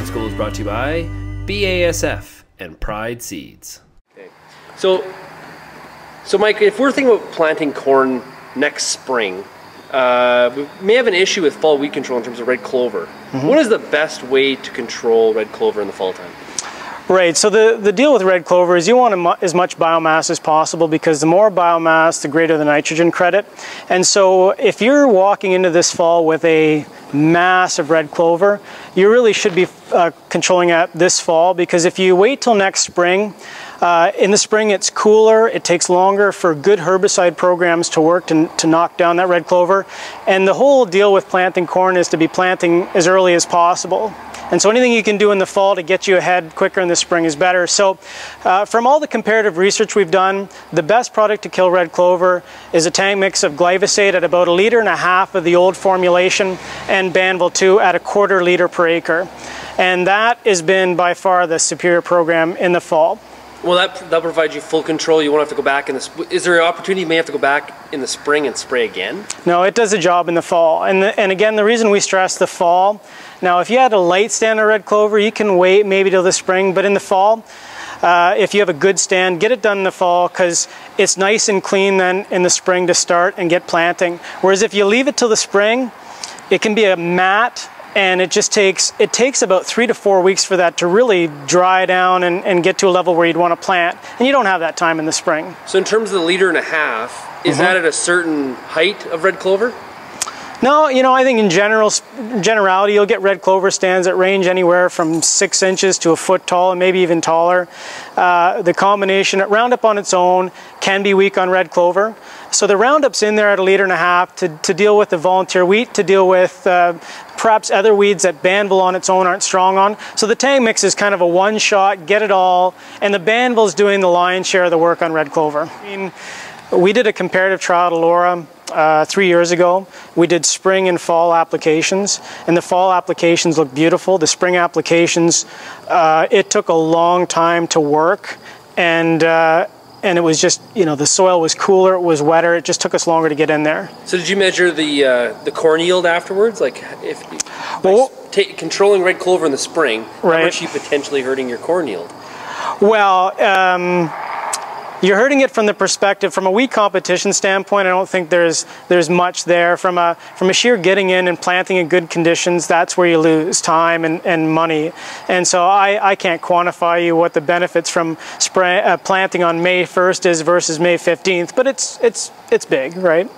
School is brought to you by BASF and Pride Seeds. Okay. So Mike, if we're thinking about planting corn next spring, we may have an issue with fall weed control in terms of red clover. What is the best way to control red clover in the fall time? Right, so the deal with red clover is you want as much biomass as possible, because the more biomass, the greater the nitrogen credit. And so if you're walking into this fall with a mass of red clover, you really should be controlling it this fall, because if you wait till next spring, in the spring it's cooler, it takes longer for good herbicide programs to work to knock down that red clover. And the whole deal with planting corn is to be planting as early as possible. And so anything you can do in the fall to get you ahead quicker in the spring is better. So from all the comparative research we've done, the best product to kill red clover is a tank mix of glyphosate at about 1.5 liters of the old formulation and Banville 2 at 1/4 liter per acre. And that has been by far the superior program in the fall. Well, that provides you full control. You won't have to go back in the. Is there an opportunity you may have to go back in the spring and spray again? No, it does a job in the fall. And again, the reason we stress the fall. Now, if you had a light stand of red clover, you can wait maybe till the spring. But in the fall, if you have a good stand, get it done in the fall, because it's nice and clean then in the spring to start and get planting. Whereas if you leave it till the spring, it can be a mat. And it takes about 3 to 4 weeks for that to really dry down and get to a level where you'd want to plant. And you don't have that time in the spring. So in terms of the 1.5 liters, is that at a certain height of red clover? No, you know, I think in generality, you'll get red clover stands that range anywhere from 6 inches to 1 foot tall and maybe even taller. The combination, Roundup on its own can be weak on red clover. So the Roundup's in there at 1.5 liters to deal with the volunteer wheat, to deal with perhaps other weeds that Banville on its own aren't strong on. So the tank mix is kind of a one-shot, get it all, and the Banville's doing the lion's share of the work on red clover. I mean, we did a comparative trial at Laura 3 years ago. We did spring and fall applications, and the fall applications looked beautiful. The spring applications, it took a long time to work, and it was just, you know, the soil was cooler, it was wetter, it just took us longer to get in there. So did you measure the corn yield afterwards? Like, if controlling red clover in the spring, how much are you potentially hurting your corn yield? Well, you're hurting it from the perspective, from a wheat competition standpoint, I don't think there's much there. From a sheer getting in and planting in good conditions, that's where you lose time and money. And so I can't quantify you what the benefits from planting on May 1st is versus May 15th, but it's big, right?